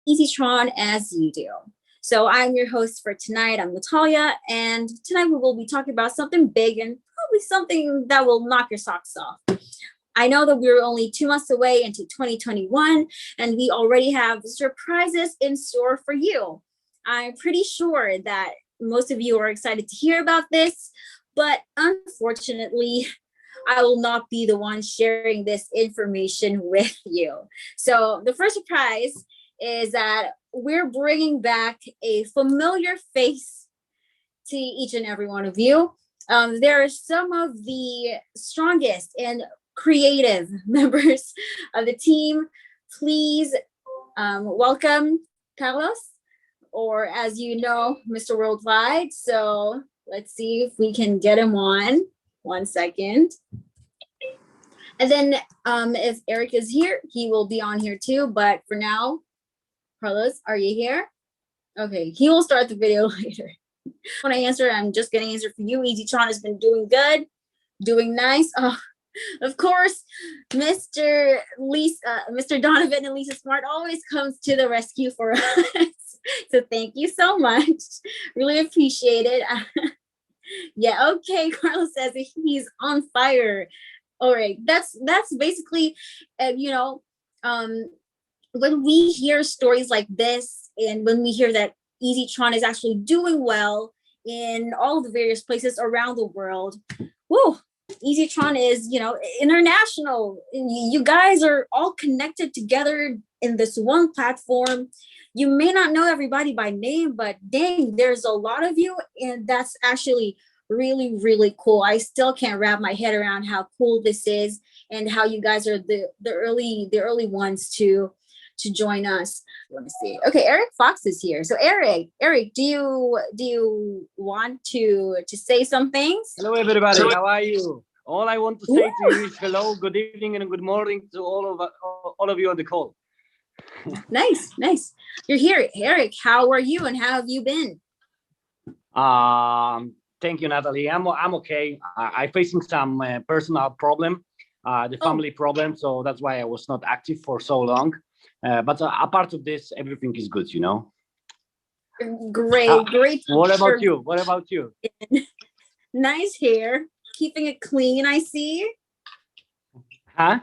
EzyTRX as you do. So I'm your host for tonight. I'm Natalia, and tonight we will be talking about something big and probably something that will knock your socks off. I know that we're only 2 months away into 2021, and we already have surprises in store for you. I'm pretty sure that most of you are excited to hear about this, but unfortunately, I will not be the one sharing this information with you. So the first surprise is that we're bringing back a familiar face to each and every one of you. There are some of the strongest and creative members of the team. Please welcome Carlos, or as you know, Mr. Worldwide. So let's see if we can get him on. 1 second. And then if Eric is here, he will be on here too. But for now, Carlos, are you here? Okay, he will start the video later. When I answer, I'm just gonna answer for you. EzyTRX has been doing good, doing nice. Of course, Mr. Donovan and Lisa Smart always comes to the rescue for us. So thank you so much. Really appreciate it. Yeah, okay, Carlos says he's on fire. All right, that's basically, when we hear stories like this, and when we hear that EzyTRX is actually doing well in all the various places around the world, whoo, EzyTRX is, international. You guys are all connected together in this one platform. You may not know everybody by name, but dang, there's a lot of you, and that's actually really, really cool. I still can't wrap my head around how cool this is and how you guys are the early ones to join us. Let me see. Okay, Eric Fox is here. So Eric, do you want to say some things? Hello, everybody. How are you? All I want to say to you is hello, good evening, and good morning to all of you on the call. Nice. You're here, Eric. How are you, and how have you been? Thank you, Natalie. I'm okay. I'm facing some personal problem, the family problem, so that's why I was not active for so long. But apart of this, everything is good, Great. What about you? Nice hair. Keeping it clean, I see. Huh?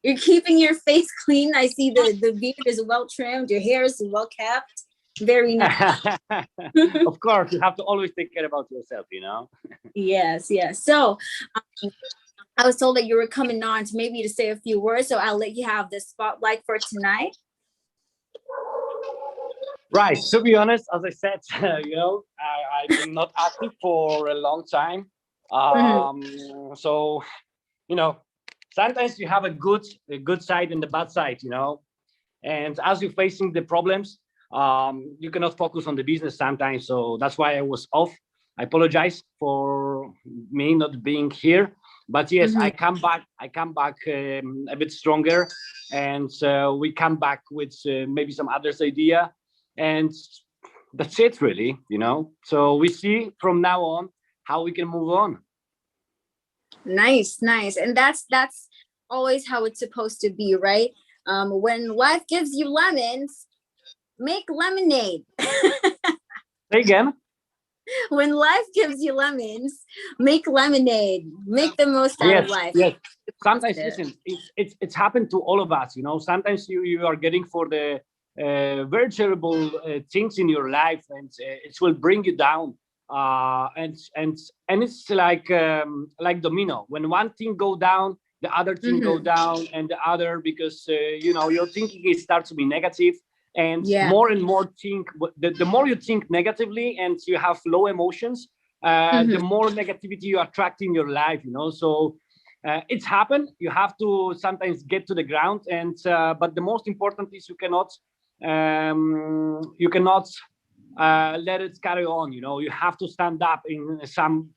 You're keeping your face clean. I see the beard is well trimmed. Your hair is well kept. Very nice. Of course, you have to always take care about yourself, Yes. So I was told that you were coming on to say a few words, so I'll let you have the spotlight for tonight. Right. To be honest, as I said, I've been not active for a long time. So, sometimes you have a good side and the bad side, and as you're facing the problems, you cannot focus on the business sometimes. So that's why I was off. I apologize for me not being here, but yes, I come back a bit stronger, and we come back with maybe some others idea, and that's it really, so we see from now on how we can move on. Nice. And that's always how it's supposed to be, right? When life gives you lemons, make lemonade. Say again. When life gives you lemons, make lemonade. Make the most out of life. Yes. Sometimes, listen, it's happened to all of us. Sometimes you are getting for the very terrible things in your life, and it will bring you down. And it's like domino. When one thing go down, the other thing go down, and the other, because your thinking starts to be negative. And more and more the more you think negatively and you have low emotions, the more negativity you attract in your life, so it's happened. You have to sometimes get to the ground, and but the most important is you cannot let it carry on. You have to stand up in some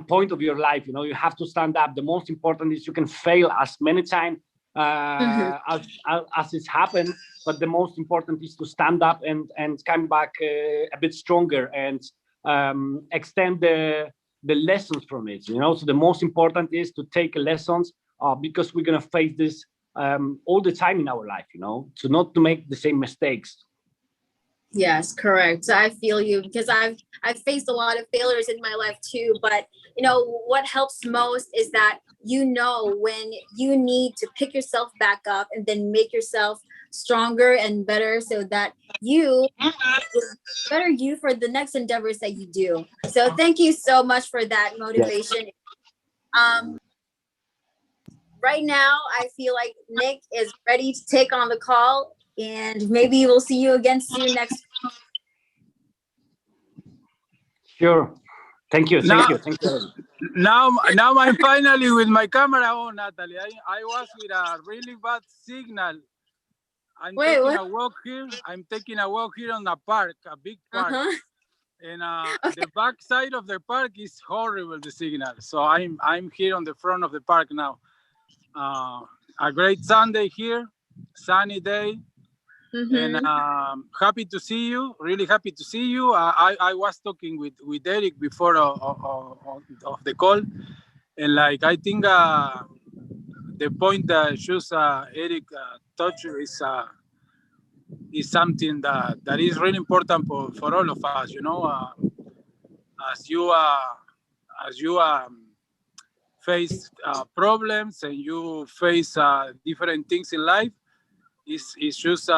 point of your life. You have to stand up. The most important is you can fail as many times as it's happened, but the most important is to stand up and come back a bit stronger and extend the lessons from it. So the most important is to take lessons because we're gonna face this all the time in our life. So not to make the same mistakes. Yes, correct. So I feel you because I've faced a lot of failures in my life too, but you know what helps most is that you know when you need to pick yourself back up and then make yourself stronger and better so that you better you for the next endeavors that you do. So thank you so much for that motivation. Um right now I feel like Nick is ready to take on the call and maybe we'll see you again soon next. Sure. Thank you. Now, Thank you. now I'm finally with my camera on, Natalie. I was with a really bad signal. I'm taking a walk here. I'm taking a walk here on a park, a big park. And Okay. the back side of the park is horrible, the signal. So I'm here on the front of the park now. A great Sunday here, sunny day. And happy to see you. Really happy to see you. I was talking with Eric before of the call, and like I think the point that shows Eric touched is something that is really important for all of us. You know, as you face problems and you face different things in life, it's just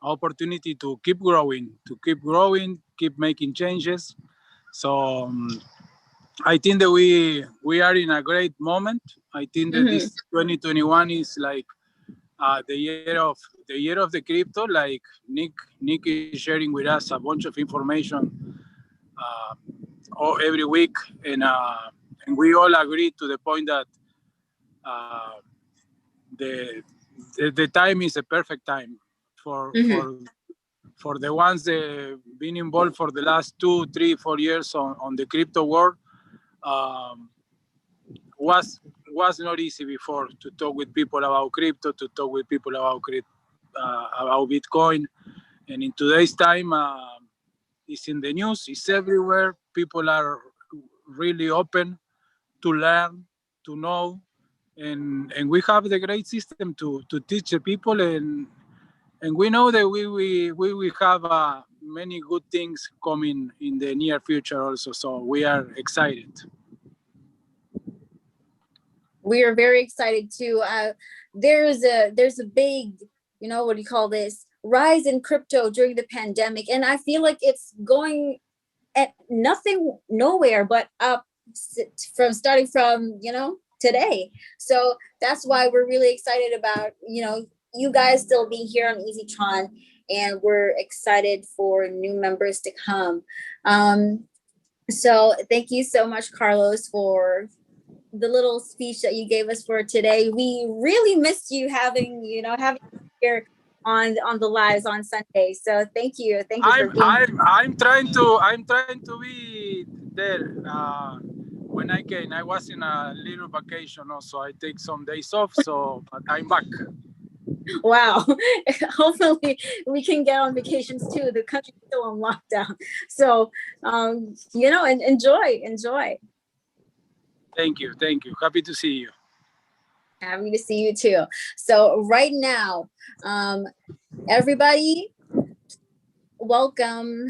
opportunity to keep growing, keep making changes. So I think that we are in a great moment. I think that this 2021 is like the year of the crypto. Like Nick is sharing with us a bunch of information every week, and we all agree to the point that uh, the the time is a perfect time for the ones that been involved for the last 2, 3, 4 years on the crypto world. Um, was not easy before to talk with people about crypto, to talk with people about Bitcoin, and in today's time, it's in the news, it's everywhere. People are really open to learn, to know, and we have the great system to teach the people, and we know that we will have many good things coming in the near future also. So we are excited. We are very excited too. There's a big, you know, what do you call this, rise in crypto during the pandemic, and I feel like it's going at nothing nowhere but up from starting from today. So that's why we're really excited about you guys still being here on EzyTron, and we're excited for new members to come. So thank you so much, Carlos, for the little speech that you gave us for today. We really missed you having you here on the lives on Sunday. So thank you for being I'm trying to be there when I can. I was in a little vacation also. I take some days off, so but I'm back. Wow. Hopefully we can get on vacations too. The country's still on lockdown. So and enjoy. Thank you. Happy to see you. Happy to see you too. So right now, everybody, welcome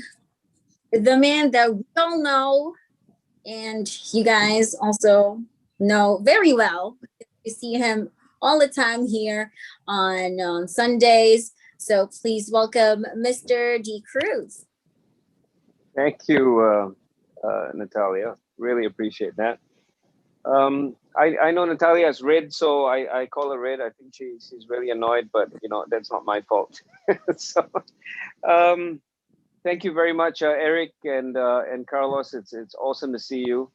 the man that we all know, and you guys also know very well. You see him all the time here on Sundays. So please welcome Mr. D. Cruz. Thank you, Natalia. Really appreciate that. I know Natalia as Red, so I call her Red. I think she's really annoyed, but that's not my fault. So thank you very much, Eric and Carlos. It's awesome to see you.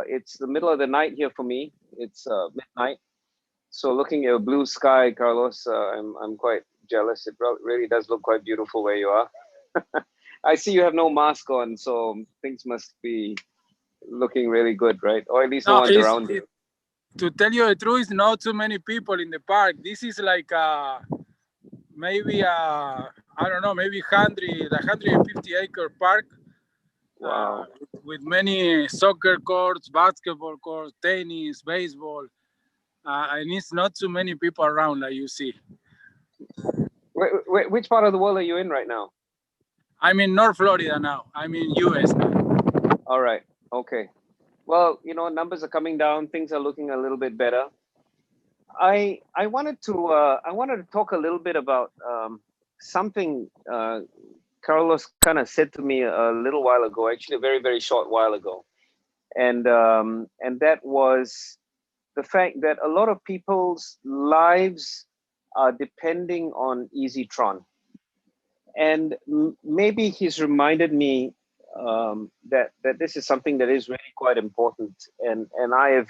It's the middle of the night here for me. It's midnight. So looking at a blue sky, Carlos, I'm quite jealous. It really does look quite beautiful where you are. I see you have no mask on, so things must be looking really good, right? Or at least no one's around you. To tell you the truth, not too many people in the park. This is like maybe I don't know, maybe 150-acre park. Wow. With many soccer courts, basketball courts, tennis, baseball, and it's not too many people around like you see. Which part of the world are you in right now? I'm in North Florida now. I'm in US now. All right. Okay. Well, numbers are coming down. Things are looking a little bit better. I wanted to talk a little bit about something Carlos kind of said to me a little while ago, actually a very, very short while ago, and that was the fact that a lot of people's lives are depending on EzyTRX. And maybe he's reminded me that this is something that is really quite important, and I have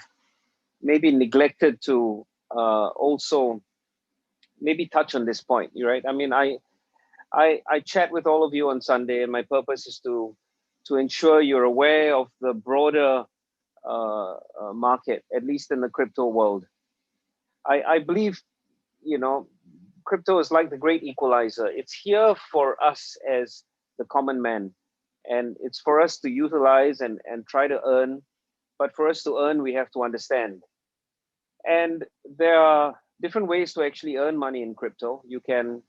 maybe neglected to also maybe touch on this point. Right? I mean, I chat with all of you on Sunday, and my purpose is to ensure you're aware of the broader market, at least in the crypto world. I believe, crypto is like the great equalizer. It's here for us as the common man, and it's for us to utilize and try to earn. But for us to earn, we have to understand. And there are different ways to actually earn money in crypto. You can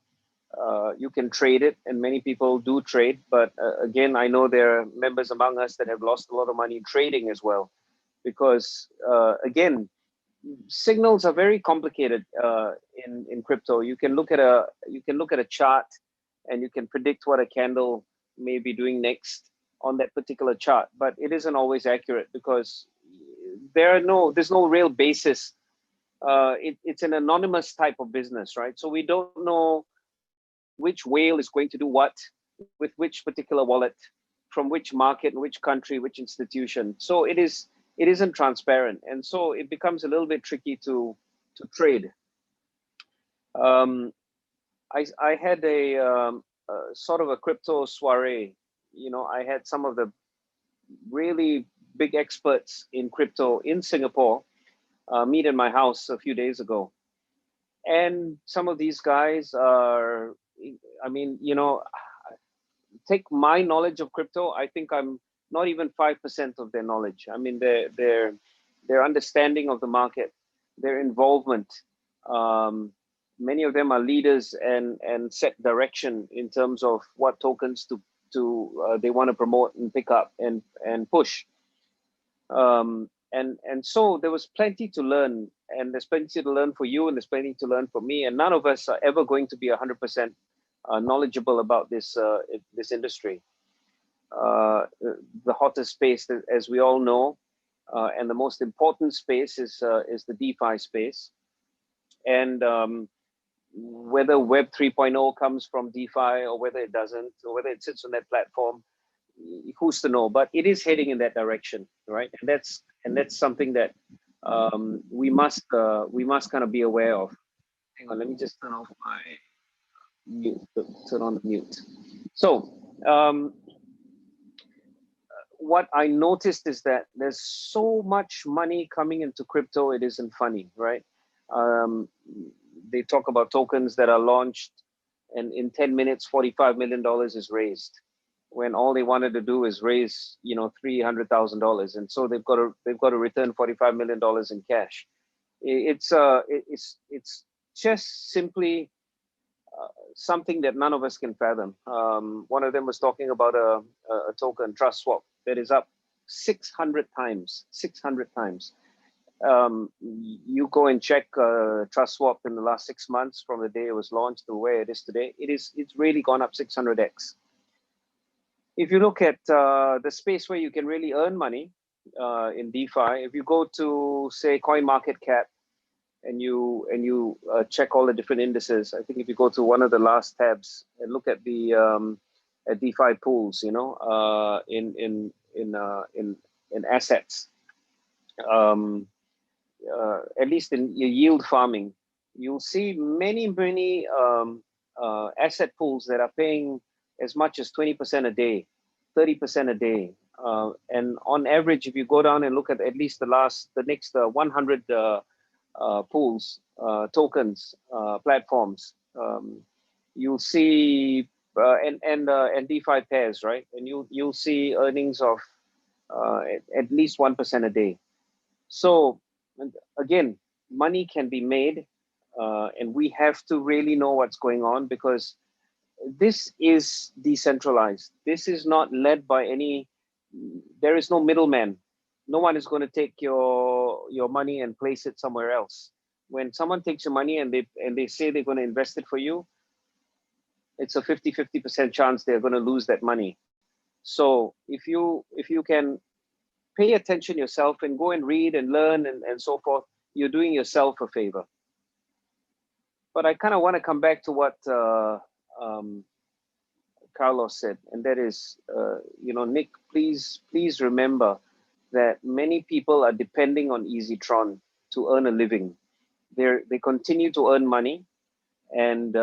trade it, and many people do trade. But again, I know there are members among us that have lost a lot of money in trading as well, because again, signals are very complicated in crypto. You can look at a chart, and you can predict what a candle may be doing next on that particular chart, but it isn't always accurate because there's no real basis. It's an anonymous type of business, right? So we don't know which whale is going to do what with which particular wallet, from which market, which country, which institution. So it isn't transparent, and so it becomes a little bit tricky to trade. I had a sort of a crypto soiree. I had some of the really big experts in crypto in Singapore meet in my house a few days ago, and some of these guys are, I mean, take my knowledge of crypto, I think I'm not even 5% of their knowledge. I mean, their understanding of the market, their involvement. Many of them are leaders and set direction in terms of what tokens they want to promote and pick up and push. And so there was plenty to learn, and there's plenty to learn for you, and there's plenty to learn for me. And none of us are ever going to be 100% knowledgeable about this industry. The hottest space, as we all know, and the most important space is the DeFi space. And whether Web 3.0 comes from DeFi or whether it doesn't, or whether it sits on that platform, who's to know? But it is heading in that direction, right? And that's something that we must kind of be aware of. Hang on, let me just turn off my mute. Turn on the mute. So what I noticed is that there's so much money coming into crypto, it isn't funny, right? They talk about tokens that are launched, and in 10 minutes, $45 million is raised, when all they wanted to do is raise, $300,000, and so they've got to return $45 million in cash. It's just simply something that none of us can fathom. One of them was talking about a token, Trust Swap, that is up 600 times. 600 times. You go and check Trust Swap in the last 6 months from the day it was launched to where it is today. It's really gone up 600x. If you look at the space where you can really earn money in DeFi, if you go to, say, CoinMarketCap, and you check all the different indices, I think if you go to one of the last tabs and look at the at DeFi pools, in assets, at least in your yield farming, you'll see many asset pools that are paying as much as 20% a day, 30% a day. And on average, if you go down and look at least the next 100 pools, tokens, platforms, you'll see, and DeFi pairs, right? And you'll see earnings of at least 1% a day. So again, money can be made and we have to really know what's going on, because this is decentralized. This is not led by any, there is no middleman. No one is going to take your money and place it somewhere else. When someone takes your money and they say they're going to invest it for you, it's a 50% chance they're going to lose that money. So if you can pay attention yourself and go and read and learn and so forth, you're doing yourself a favor. But I kind of want to come back to what Carlos said, and that is, Nick, please remember that many people are depending on EzyTRX to earn a living. They continue to earn money, and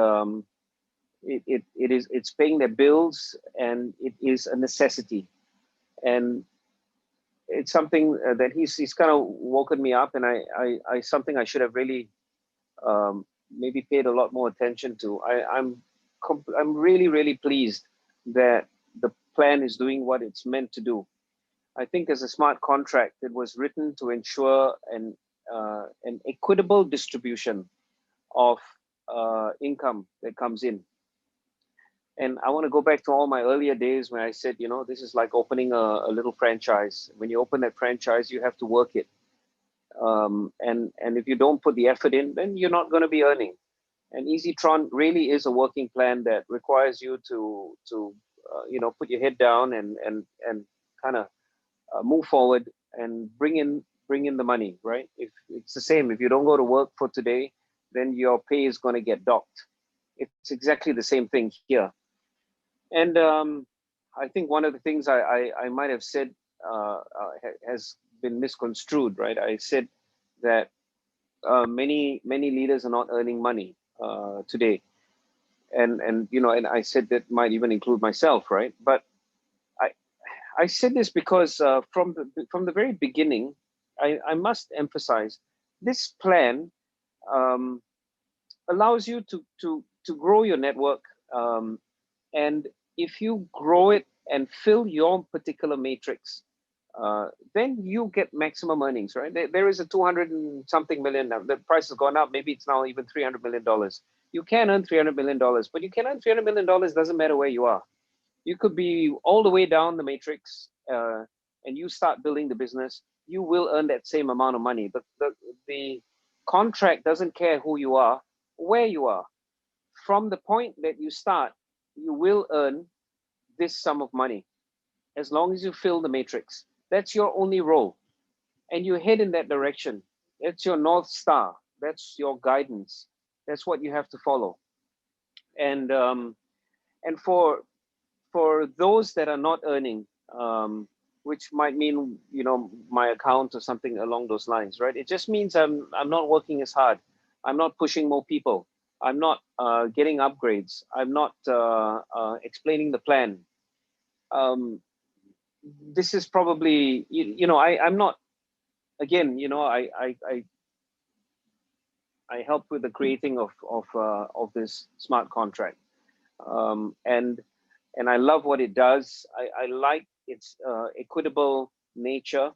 it's paying their bills, and it is a necessity. And it's something that he's kind of woken me up, and I something I should have really maybe paid a lot more attention to. I'm really pleased that the plan is doing what it's meant to do. I think as a smart contract, it was written to ensure an equitable distribution of income that comes in. And I want to go back to all my earlier days when I said, this is like opening a little franchise. When you open that franchise, you have to work it. And if you don't put the effort in, then you're not going to be earning. And EzyTRX really is a working plan that requires you to put your head down and kind of move forward and bring in the money, right? If it's the same, if you don't go to work for today, then your pay is going to get docked. It's exactly the same thing here. And I think one of the things I might have said has been misconstrued, right? I said that many leaders are not earning money today, and I said that might even include myself, right? But I said this because from the very beginning, I must emphasize this plan allows you to grow your network, and if you grow it and fill your particular matrix, then you get maximum earnings, right? There is a 200 and something million now. The price has gone up. Maybe it's now even $300 million. You can earn $300 million, but you can earn $300 million. Doesn't matter where you are. You could be all the way down the matrix, and you start building the business. You will earn that same amount of money. But the contract doesn't care who you are, where you are. From the point that you start, you will earn this sum of money as long as you fill the matrix. That's your only role, and you head in that direction. That's your North Star. That's your guidance. That's what you have to follow. And for those that are not earning, which might mean my account or something along those lines, right? It just means I'm not working as hard. I'm not pushing more people. I'm not getting upgrades. I'm not explaining the plan. This is probably, I'm not, again, I helped with the creating of this smart contract, and I love what it does. I like its equitable nature,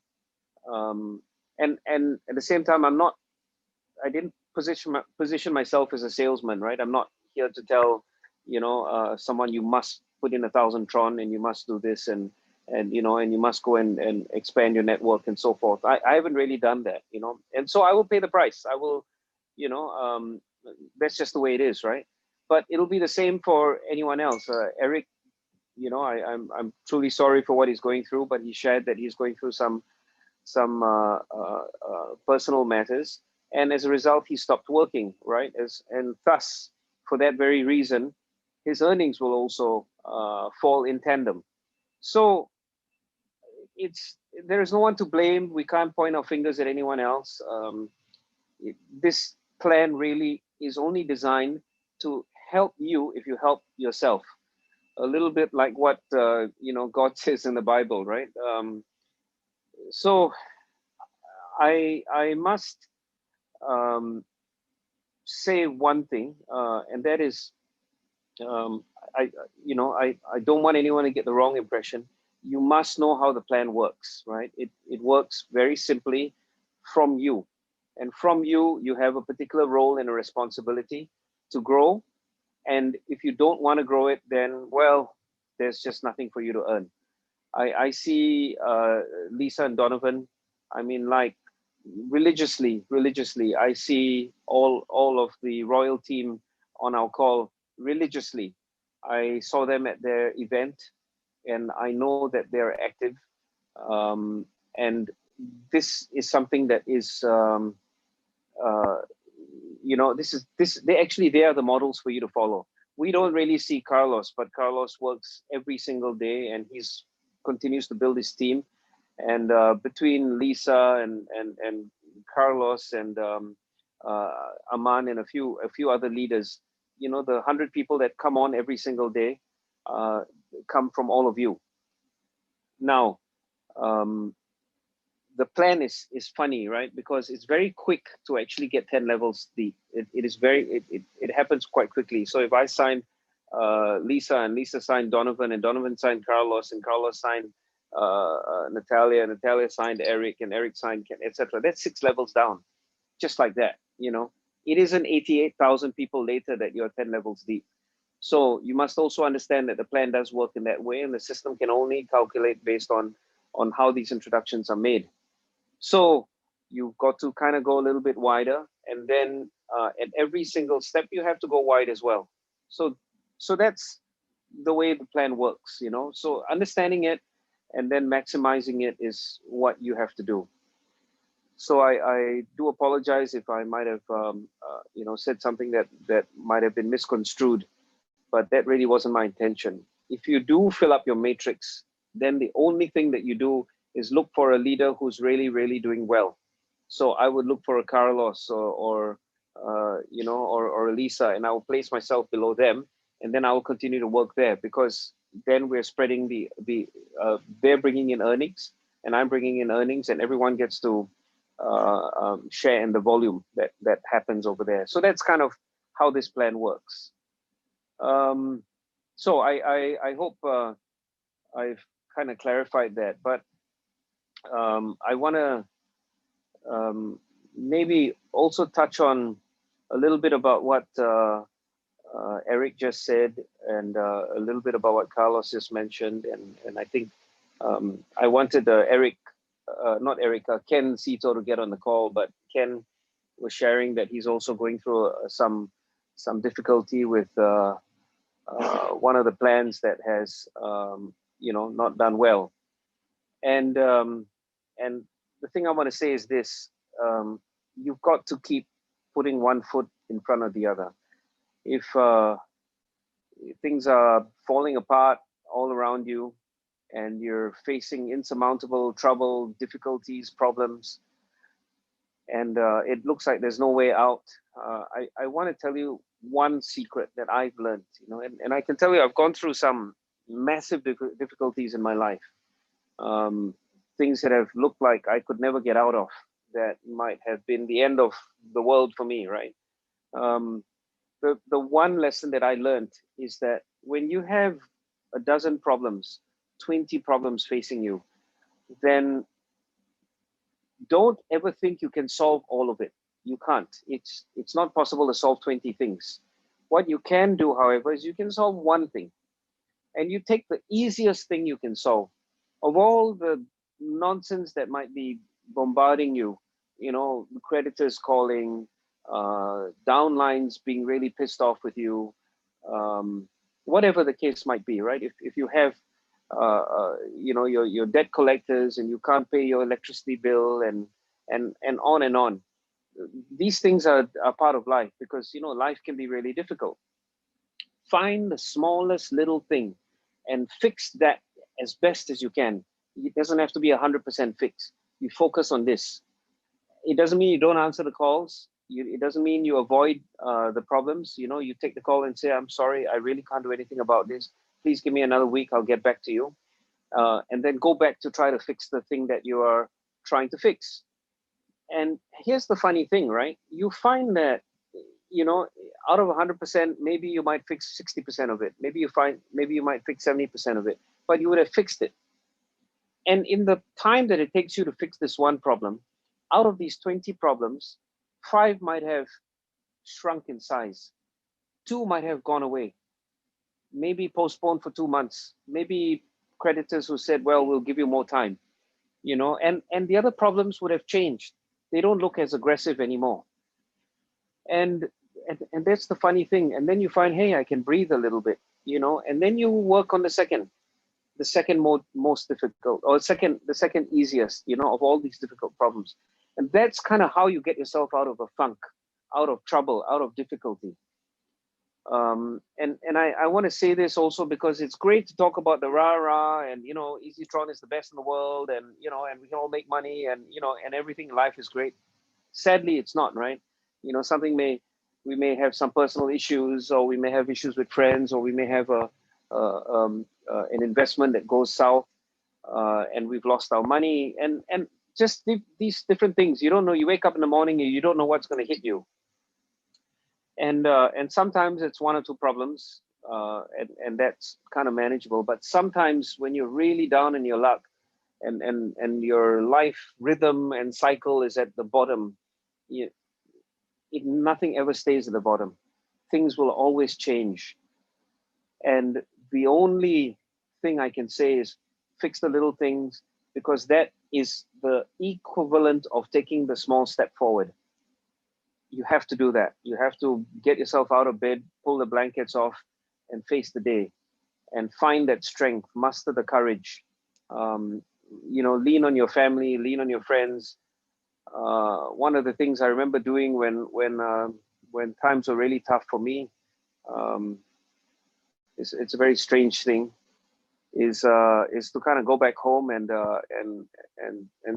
and at the same time, I didn't position myself as a salesman, right? I'm not here to tell someone you must put in 1,000 tron and you must do this and you must go and expand your network and so forth. I haven't really done that, and so I will pay the price. I will, that's just the way it is, right? But it'll be the same for anyone else. Eric, I'm truly sorry for what he's going through, but he shared that he's going through some personal matters, and as a result, he stopped working, right? And thus, for that very reason, his earnings will also fall in tandem. So there is no one to blame. We can't point our fingers at anyone else. This plan really is only designed to help you if you help yourself. A little bit like what God says in the Bible, right? So I must say one thing, and that is, I don't want anyone to get the wrong impression. You must know how the plan works, right? It works very simply from you. And from you, you have a particular role and a responsibility to grow. And if you don't want to grow it, then, well, there's just nothing for you to earn. I see Lisa and Donovan, I mean, like religiously, I see all of the royal team on our call religiously. I saw them at their event, and I know that they're active. And this is something that is, you know, they are the models for you to follow. We don't really see Carlos, but Carlos works every single day, and he's continues to build his team. And between Lisa and Carlos and Aman and a few other leaders, you know, the 100 people that come on every single day come from all of you. Now, the plan is funny, right? Because it's very quick to actually get 10 levels deep. It happens quite quickly. So if I sign Lisa, and Lisa signed Donovan, and Donovan signed Carlos, and Carlos signed Natalia, and Natalia signed Eric, and Eric signed Ken, etc. That's 6 levels down, just like that. You know, it isn't 88,000 people later that you're 10 levels deep. So you must also understand that the plan does work in that way, and the system can only calculate based on how these introductions are made. So you've got to kind of go a little bit wider, and then at every single step you have to go wide as well. So that's the way the plan works, you know. So understanding it and then maximizing it is what you have to do. So I do apologize if I might have you know, said something that might have been misconstrued, but that really wasn't my intention. If you do fill up your matrix, then the only thing that you do is look for a leader who's really doing well. So I would look for a Carlos or you know, or a Lisa, and I will place myself below them, and then I will continue to work there, because then we're spreading they're bringing in earnings, and I'm bringing in earnings, and everyone gets to share in the volume that happens over there. So that's kind of how this plan works. So I hope I've kind of clarified that, but I want to maybe also touch on a little bit about what Eric just said, and a little bit about what Carlos just mentioned, and I think I wanted Ken Cito to get on the call, but Ken was sharing that he's also going through some difficulty with one of the plans that has you know, not done well. And the thing I want to say is this: you've got to keep putting one foot in front of the other. If things are falling apart all around you, and you're facing insurmountable trouble, difficulties, problems, and it looks like there's no way out, I want to tell you one secret that I've learned, you know, and I can tell you I've gone through some massive difficulties in my life. Things that have looked like I could never get out of, that might have been the end of the world for me, right? The one lesson that I learned is that when you have a dozen problems, 20 problems facing you, then don't ever think you can solve all of it. You can't. It's not possible to solve 20 things. What you can do, however, is you can solve one thing, and you take the easiest thing you can solve. Of all the nonsense that might be bombarding you, you know, creditors calling, downlines being really pissed off with you, whatever the case might be, right? If you have, you know, your debt collectors, and you can't pay your electricity bill, and on and on. These things are part of life, because, you know, life can be really difficult. Find the smallest little thing and fix that as best as you can. It doesn't have to be 100% fix. You focus on this. It doesn't mean you don't answer the calls. It doesn't mean you avoid the problems. You know, you take the call and say, I'm sorry, I really can't do anything about this. Please give me another week, I'll get back to you. And then go back to try to fix the thing that you are trying to fix. And here's the funny thing, right? You find that, you know, out of 100%, maybe you might fix 60% of it. Maybe you might fix 70% of it, but you would have fixed it. And in the time that it takes you to fix this one problem, out of these 20 problems, 5 might have shrunk in size, 2 might have gone away, maybe postponed for 2 months, maybe creditors who said, well, we'll give you more time, you know, and the other problems would have changed. They don't look as aggressive anymore. And that's the funny thing. And then you find, hey, I can breathe a little bit, you know, and then you work on the second most difficult, or the second easiest, you know, of all these difficult problems. And that's kind of how you get yourself out of a funk, out of trouble, out of difficulty. And I want to say this also because it's great to talk about the rah-rah and, you know, EzyTRX is the best in the world, and, you know, and we can all make money, and, you know, and everything in life is great. Sadly, it's not, right? You know, we may have some personal issues, or we may have issues with friends, or we may have an investment that goes south, and we've lost our money, and just these different things. You don't know. You wake up in the morning and you don't know what's going to hit you. And sometimes it's 1 or 2 problems, and that's kind of manageable. But sometimes when you're really down in your luck, and your life rhythm and cycle is at the bottom, nothing ever stays at the bottom. Things will always change. And the only thing I can say is fix the little things, because that is the equivalent of taking the small step forward. You have to do that. You have to get yourself out of bed, pull the blankets off, and face the day, and find that strength, muster the courage. You know, lean on your family, lean on your friends. One of the things I remember doing when times were really tough for me, it's a very strange thing, is to kind of go back home and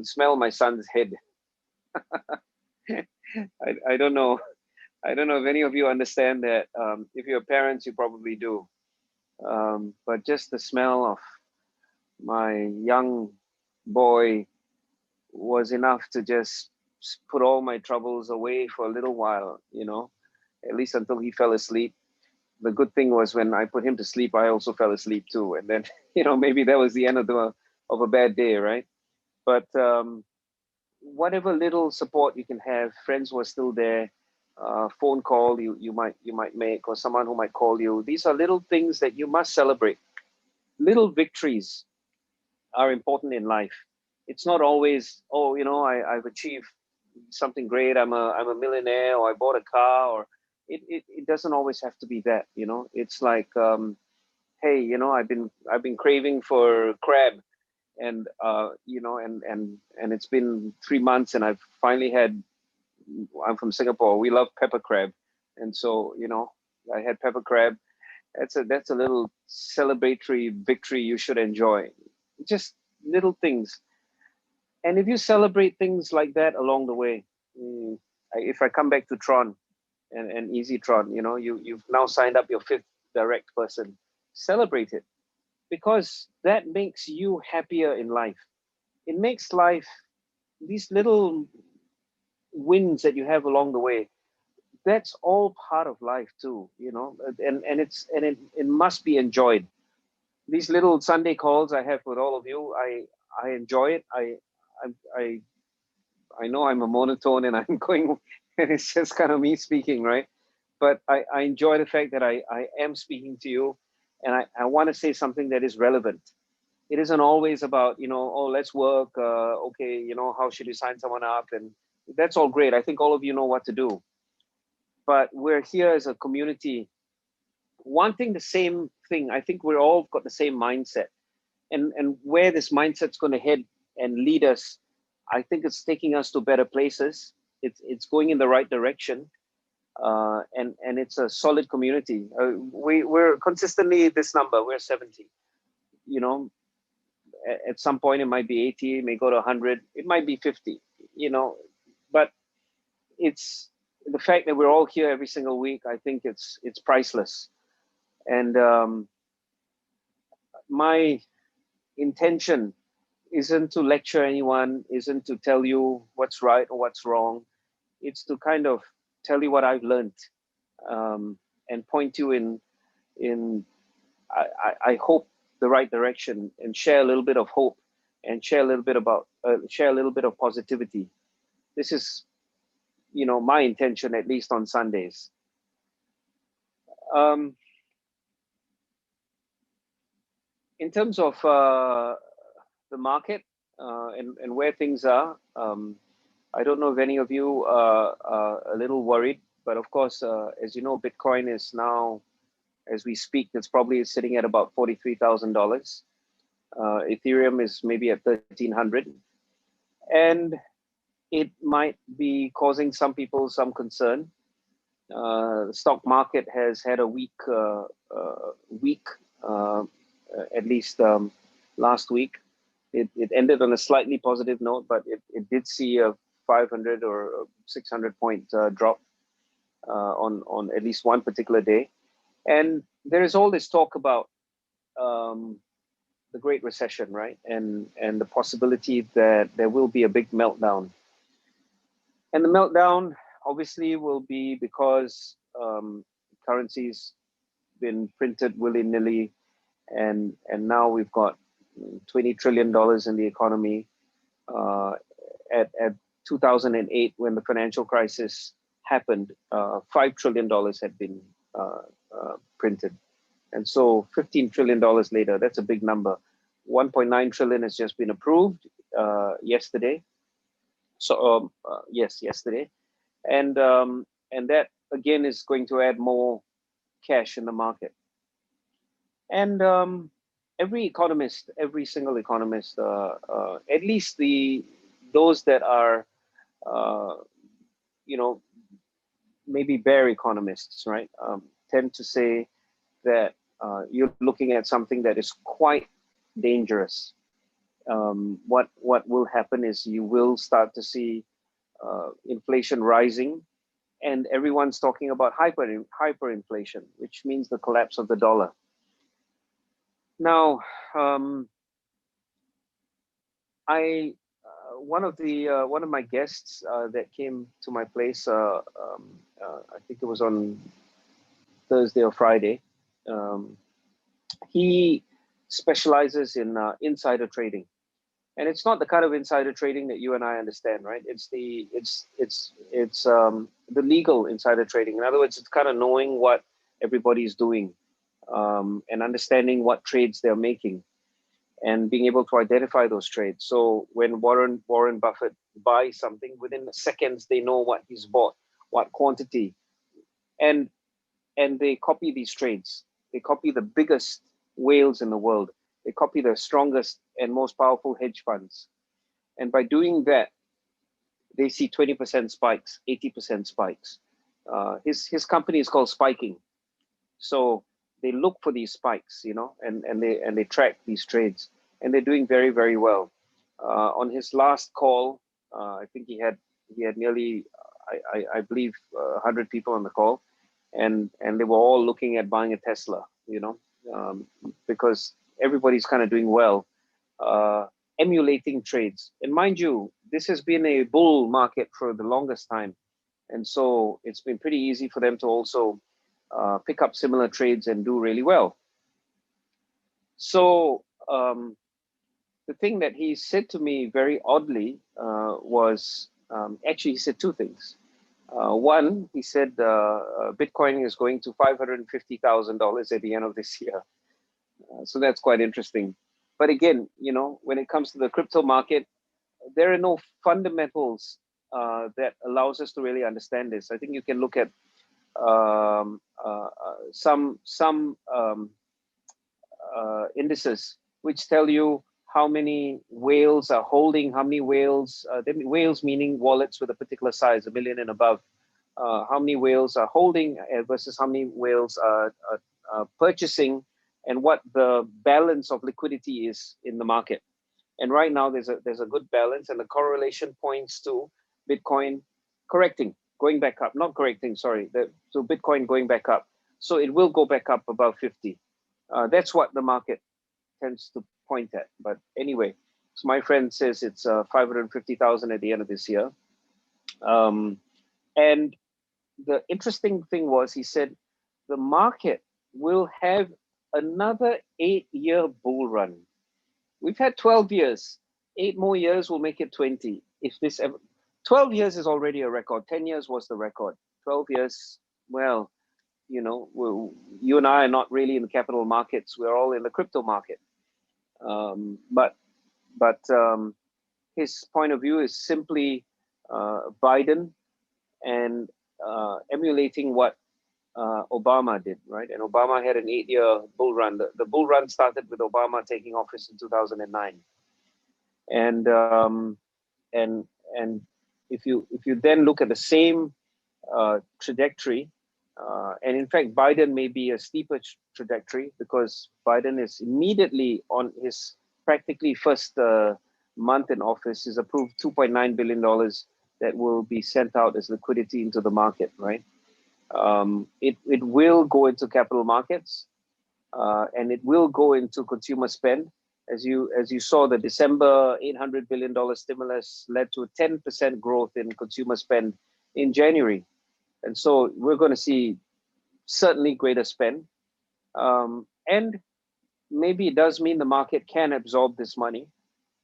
smell my son's head. I don't know. I don't know if any of you understand that. If you're parents, you probably do. But just the smell of my young boy was enough to just put all my troubles away for a little while, you know, at least until he fell asleep. The good thing was when I put him to sleep, I also fell asleep too. And then, you know, maybe that was the end of a bad day, right? But whatever little support you can have, friends who are still there, phone call you might make, or someone who might call you. These are little things that you must celebrate. Little victories are important in life. It's not always, oh, you know, I've achieved something great. I'm a millionaire, or I bought a car, or it doesn't always have to be that, you know. It's like, hey, you know, I've been craving for crab, and you know, and it's been 3 months, and I've finally had. I'm from Singapore. We love pepper crab, and so, you know, I had pepper crab. That's a little celebratory victory you should enjoy. Just little things, and if you celebrate things like that along the way, if I come back to Tron and EzyTRX, you know, you've now signed up your 5th direct person. Celebrate it, because that makes you happier in life. It makes life, these little wins that you have along the way, that's all part of life too, you know, and it must be enjoyed. These little Sunday calls I have with all of you, I enjoy it. I know I'm a monotone and I'm going, and it's just kind of me speaking, right? But I enjoy the fact that I am speaking to you, and I want to say something that is relevant. It isn't always about, you know, oh, let's work, okay, you know, how should you sign someone up? And that's all great. I think all of you know what to do. But we're here as a community wanting the same thing. I think we're all got the same mindset. And where this mindset's going to head and lead us, I think it's taking us to better places. It's going in the right direction. And it's a solid community. We're consistently this number, we're 70. You know, at some point it might be 80, it may go to 100, it might be 50, you know, but it's the fact that we're all here every single week. I think it's priceless. And my intention isn't to lecture anyone, isn't to tell you what's right or what's wrong. It's to kind of tell you what I've learned, and point you in I hope the right direction, and share a little bit of hope, and share a little bit of positivity. This is, my intention, at least on Sundays. In terms of the market and where things are, I don't know if any of you are a little worried, but of course, as you know, Bitcoin is now, as we speak, it's probably sitting at about $43,000. Ethereum is maybe at 1,300, and it might be causing some people some concern. The stock market has had a weak week, at least last week. It ended on a slightly positive note, but it did see a 500 or 600 point drop on at least one particular day. And there is all this talk about the Great Recession, right? And the possibility that there will be a big meltdown. And the meltdown obviously will be because currencies been printed willy-nilly, and now we've got $20 trillion in the economy. At 2008, when the financial crisis happened, $5 trillion had been printed. And so $15 trillion later, that's a big number. 1.9 trillion has just been approved yesterday. So yes, yesterday. And that again is going to add more cash in the market. And every economist, every single economist, at least those that are, maybe bear economists, right, tend to say that you're looking at something that is quite dangerous. What will happen is you will start to see inflation rising, and everyone's talking about hyperinflation, which means the collapse of the dollar. Now, one of my guests that came to my place, I think it was on Thursday or Friday. He specializes in insider trading, and it's not the kind of insider trading that you and I understand, right? It's the legal insider trading. In other words, it's kind of knowing what everybody's doing and understanding what trades they're making, and being able to identify those trades. So when Warren Buffett buys something, within seconds they know what he's bought, what quantity, and they copy these trades. They copy the biggest whales in the world. They copy the strongest and most powerful hedge funds. And by doing that, they see 20% spikes, 80% spikes. His company is called Spiking. So they look for these spikes, and they track these trades, and they're doing very, very well. On his last call, I think he had nearly, I believe, 100 people on the call, and they were all looking at buying a Tesla, because everybody's kind of doing well, emulating trades. And mind you, this has been a bull market for the longest time, and so it's been pretty easy for them to also pick up similar trades and do really well. So the thing that he said to me very oddly was, actually he said two things. One, he said Bitcoin is going to $550,000 at the end of this year. So that's quite interesting. But again, when it comes to the crypto market, there are no fundamentals that allows us to really understand this. I think you can look at some indices which tell you how many whales are holding, how many whales, whales meaning wallets with a particular size, 1 million and above, how many whales are holding versus how many whales are purchasing, and what the balance of liquidity is in the market. And right now there's a good balance, and the correlation points to Bitcoin going back up, not correcting, sorry. So Bitcoin going back up. So it will go back up above 50. That's what the market tends to point at. But anyway, so my friend says it's 550,000 at the end of this year. And the interesting thing was, he said the market will have another 8-year bull run. We've had 12 years. 8 more years will make it 20. If this ever, 12 years is already a record. 10 years was the record. 12 years, well, you know, you and I are not really in the capital markets. We're all in the crypto market. But his point of view is simply Biden and emulating what Obama did, right? And Obama had an 8-year bull run. The bull run started with Obama taking office in 2009, and if you then look at the same trajectory, and in fact, Biden may be a steeper trajectory because Biden is immediately on his practically first month in office is approved $2.9 billion that will be sent out as liquidity into the market, right? It will go into capital markets, and it will go into consumer spend. As you saw, the December $800 billion stimulus led to a 10% growth in consumer spend in January. And so we're going to see certainly greater spend. And maybe it does mean the market can absorb this money.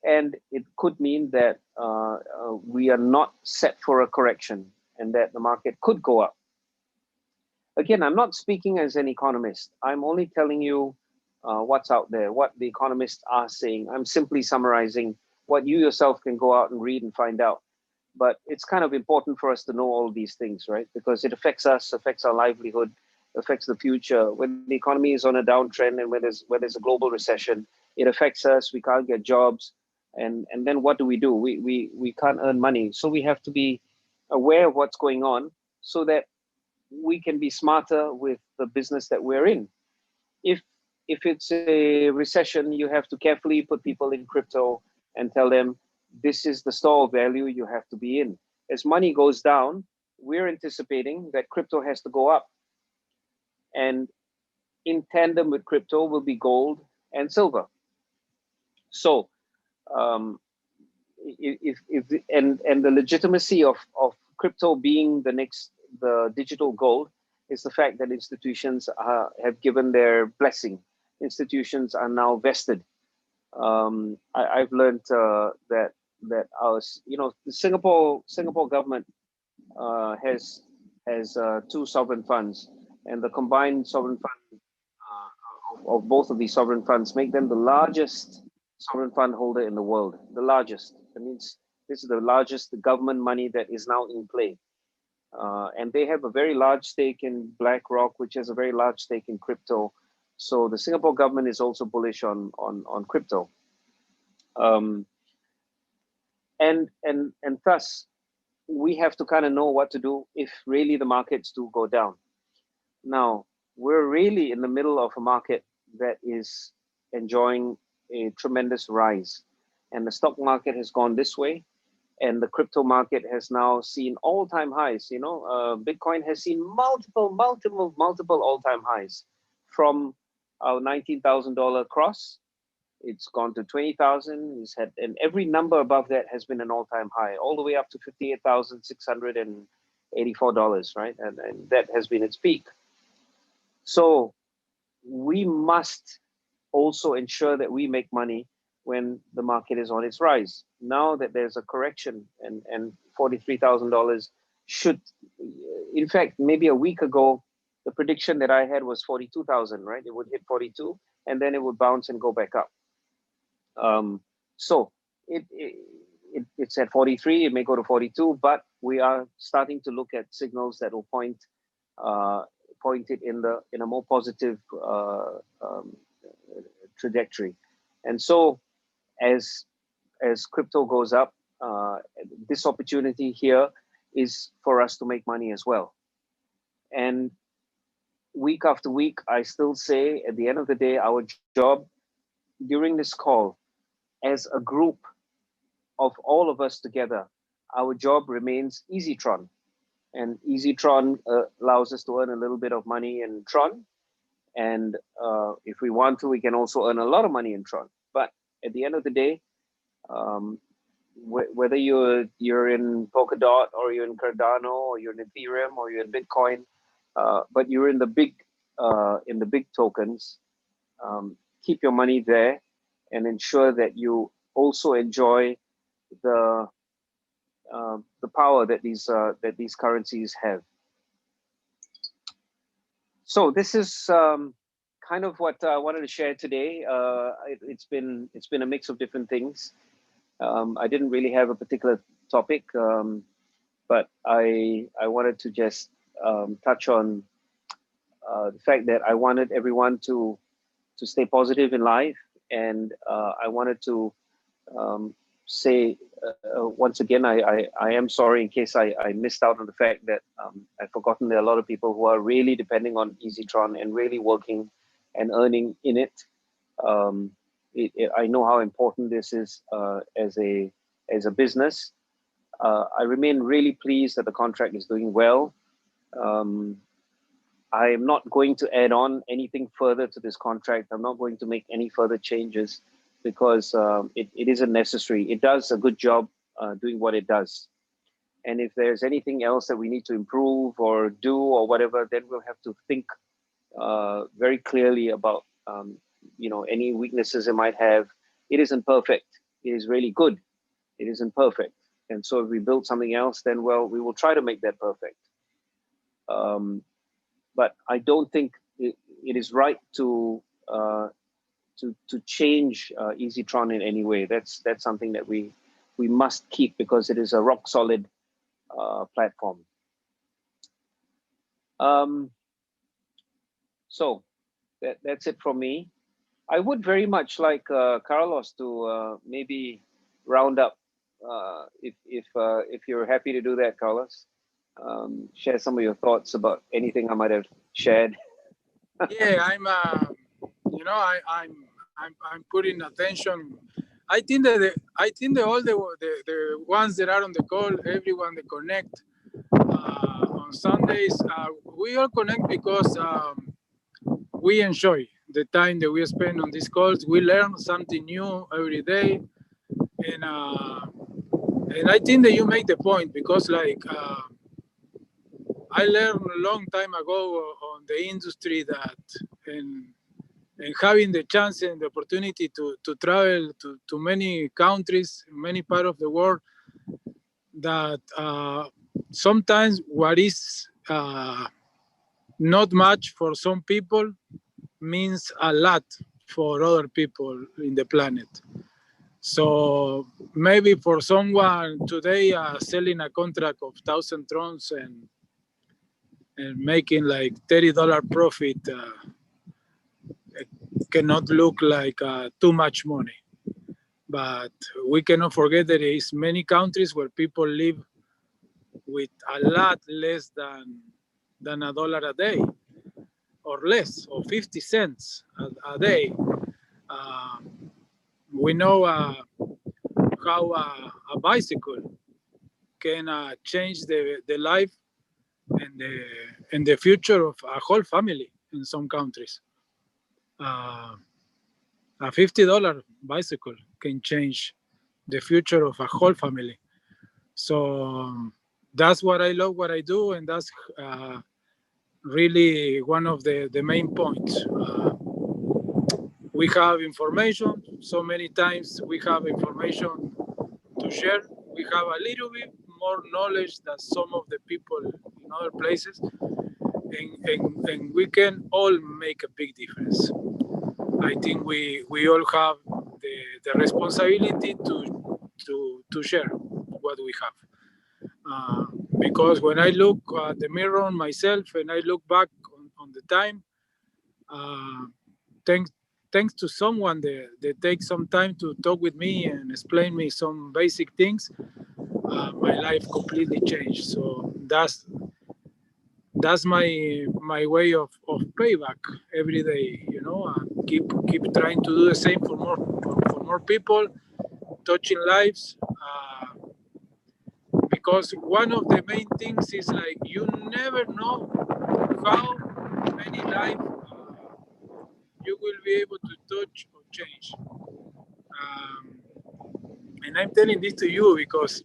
And it could mean that we are not set for a correction and that the market could go up. Again, I'm not speaking as an economist. I'm only telling you what's out there, what the economists are saying. I'm simply summarizing what you yourself can go out and read and find out. But it's kind of important for us to know all these things, right? Because it affects us, affects our livelihood, affects the future. When the economy is on a downtrend and when there's a global recession, it affects us. We can't get jobs. And then what do? We can't earn money. So we have to be aware of what's going on so that we can be smarter with the business that we're in. If it's a recession, you have to carefully put people in crypto and tell them, this is the store of value you have to be in. As money goes down, we're anticipating that crypto has to go up. And in tandem with crypto will be gold and silver. So the legitimacy of crypto being the digital gold is the fact that institutions have given their blessing. Institutions are now vested. I've learned that our, the Singapore government has 2 sovereign funds, and the combined sovereign fund of both of these sovereign funds make them the largest sovereign fund holder in the world. The largest. That means this is the largest government money that is now in play. And they have a very large stake in BlackRock, which has a very large stake in crypto. So the Singapore government is also bullish on crypto. And thus, we have to kind of know what to do if really the markets do go down. Now, we're really in the middle of a market that is enjoying a tremendous rise. And the stock market has gone this way. And the crypto market has now seen all-time highs. Bitcoin has seen multiple all-time highs from our $19,000 cross. It's gone to 20,000. And every number above that has been an all-time high, all the way up to $58,684, right? And that has been its peak. So we must also ensure that we make money when the market is on its rise. Now that there's a correction and $43,000 should, in fact, maybe a week ago, the prediction that I had was 42,000, right? It would hit 42 and then it would bounce and go back up. So it's at 43, it may go to 42, but we are starting to look at signals that will point it in a more positive trajectory. And so as crypto goes up, this opportunity here is for us to make money as well. And week after week, I still say at the end of the day, our job during this call as a group of all of us together, our job remains EzyTron. And EzyTron allows us to earn a little bit of money in Tron. And if we want to, we can also earn a lot of money in Tron. But at the end of the day, whether you're in Polkadot or you're in Cardano or you're in Ethereum or you're in Bitcoin, but you're in the big tokens, keep your money there and ensure that you also enjoy the the power that these currencies have. So this is kind of what I wanted to share today. It's been a mix of different things. I didn't really have a particular topic, but I wanted to just touch on the fact that I wanted everyone to stay positive in life, and I wanted to say once again, I am sorry in case I missed out on the fact that I've forgotten there are a lot of people who are really depending on EzyTRX and really working and earning in it. I know how important this is as a business. I remain really pleased that the contract is doing well. I am not going to add on anything further to this contract. I'm not going to make any further changes because it isn't necessary. It does a good job doing what it does. And if there's anything else that we need to improve or do or whatever, then we'll have to think very clearly about any weaknesses it might have. It isn't perfect. It is really good. It isn't perfect. And so if we build something else, then well, we will try to make that perfect. But I don't think it is right to change EzyTRX in any way. That's something that we must keep because it is a rock solid platform. So that's it from me. I would very much like Carlos to maybe round up if you're happy to do that, Carlos. Share some of your thoughts about anything I might have shared. Yeah, I'm putting attention. I think that all the ones that are on the call, everyone that connect on Sundays, we all connect because we enjoy the time that we spend on these calls. We learn something new every day, and I think that you make the point because I learned a long time ago on the industry that and having the chance and the opportunity to travel to many countries, many parts of the world, that sometimes what is not much for some people means a lot for other people in the planet. So maybe for someone today selling a contract of 1,000 trons and making like $30 profit cannot look like too much money. But we cannot forget that there is many countries where people live with a lot less than $1 a day or less, or 50 cents a day. We know how a bicycle can change the life and the future of a whole family in some countries. A $50 bicycle can change the future of a whole family. So that's what I love, what I do, and that's really one of the main points. We have information, so many times we have information to share. We have a little bit more knowledge than some of the people in other places, and we can all make a big difference. I think we all have the responsibility to share what we have. Because when I look at the mirror on myself and I look back on the time, thanks to someone that takes some time to talk with me and explain me some basic things, my life completely changed. So that's my way of payback every day. Keep trying to do the same for more people, touching lives. Because one of the main things is like you never know how many lives you will be able to touch or change. And I'm telling this to you because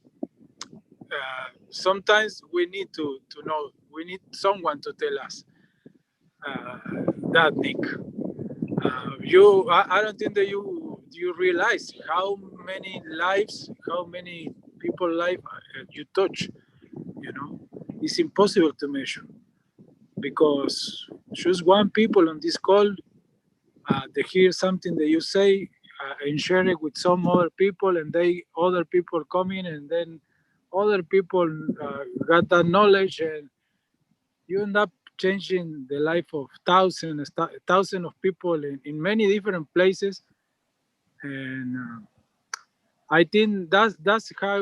sometimes we need to know, we need someone to tell us that, Nick. I don't think that you realize how many lives, how many people's life you touch, it's impossible to measure, because just one people on this call, they hear something that you say and share it with some other people, and other people come in, and then other people got that knowledge, and you end up changing the life of thousands of people in many different places. And I think that's how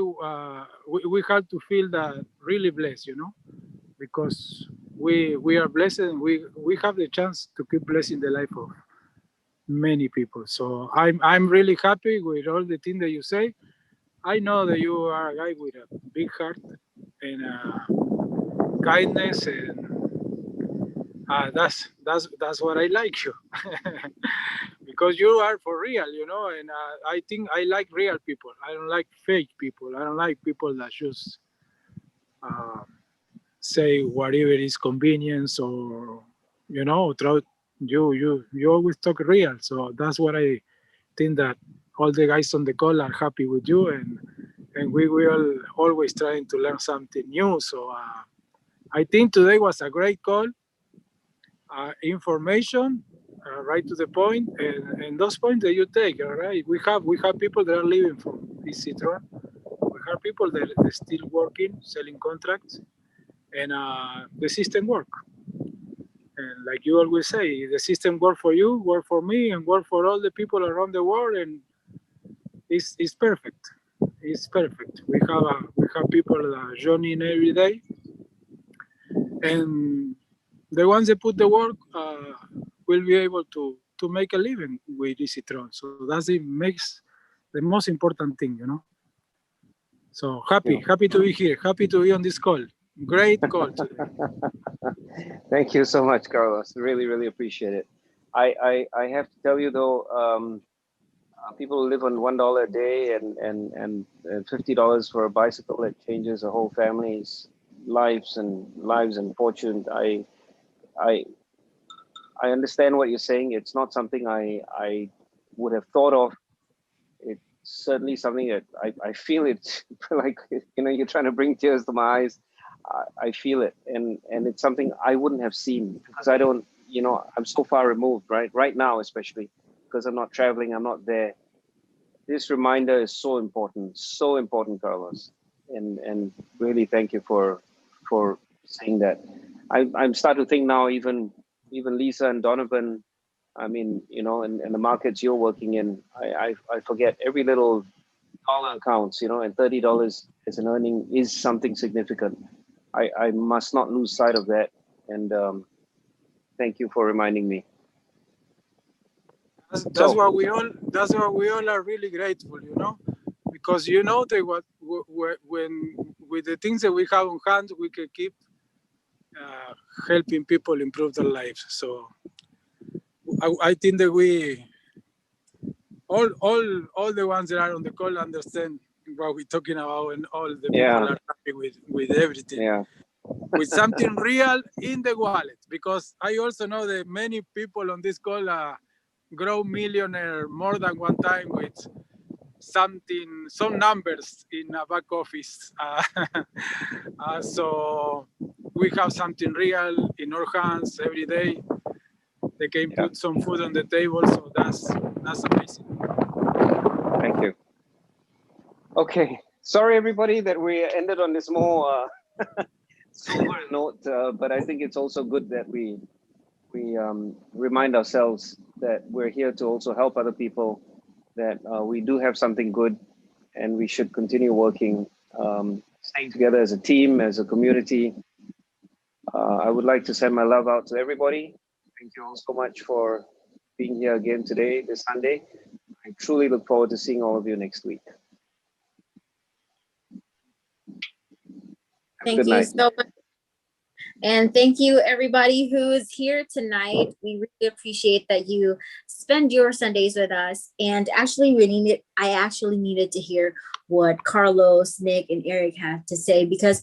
we have to feel that really blessed, because we are blessed, and we have the chance to keep blessing the life of many people. So I'm really happy with all the things that you say. I know that you are a guy with a big heart and kindness, and that's what I like you. Because you are for real, and I think I like real people. I don't like fake people. I don't like people that just say whatever is convenience, or you always talk real. So that's what I think, that all the guys on the call are happy with you, and we will always trying to learn something new. So I think today was a great call. Information, right to the point, and those points that you take. All right, we have people that are living from EzyTRX. We have people that are still working, selling contracts, and the system work. And like you always say, the system work for you, work for me, and work for all the people around the world, and it's perfect. It's perfect. We have people joining every day, and the ones that put the work will be able to make a living with EzyTRX. So makes the most important thing, So happy to be here. Happy to be on this call. Great call today. Thank you so much, Carlos. Really, really appreciate it. I have to tell you though, people who live on $1 a day and $50 for a bicycle that changes a whole family's lives and fortune. I understand what you're saying. It's not something I would have thought of. It's certainly something that I feel it, like, you're trying to bring tears to my eyes. I feel it. And it's something I wouldn't have seen, because I don't, I'm so far removed, right now, especially because I'm not traveling, I'm not there. This reminder is so important, Carlos. And really thank you for saying that. I'm starting to think now, even Lisa and Donovan, I mean, in the markets you're working in, I forget every little dollar counts, and $30 as an earning is something significant. I must not lose sight of that. And thank you for reminding me. That's why we all are really grateful, because that when with the things that we have on hand, we can keep helping people improve their lives. So I think that we all the ones that are on the call understand what we're talking about, and all the people are happy with everything. Yeah. With something real in the wallet, because I also know that many people on this call grow millionaire more than one time with some numbers in a back office. So we have something real in our hands every day. They can put some food on the table, so that's amazing. Thank you. Okay, sorry everybody that we ended on this more sober note, but I think it's also good that we remind ourselves that we're here to also help other people, that we do have something good, and we should continue working, staying together as a team, as a community. I would like to send my love out to everybody. Thank you all so much for being here again today, this Sunday. I truly look forward to seeing all of you next week. Thank you so much. And thank you everybody who is here tonight. We really appreciate that you spend your Sundays with us. And actually I actually needed to hear what Carlos, Nick, and Eric had to say, because,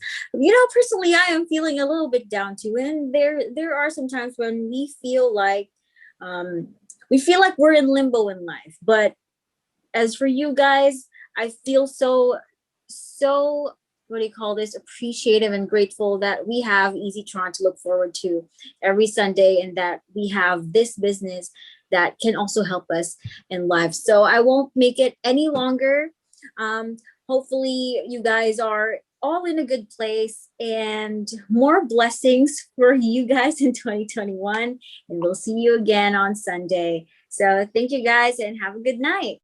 personally, I am feeling a little bit down too. And there are some times when we feel like we're in limbo in life. But as for you guys, I feel so so, what do you call this, appreciative and grateful that we have EzyTRX to look forward to every Sunday, and that we have this business that can also help us in life. So I won't make it any longer. Hopefully you guys are all in a good place, and more blessings for you guys in 2021. And we'll see you again on Sunday. So thank you guys and have a good night.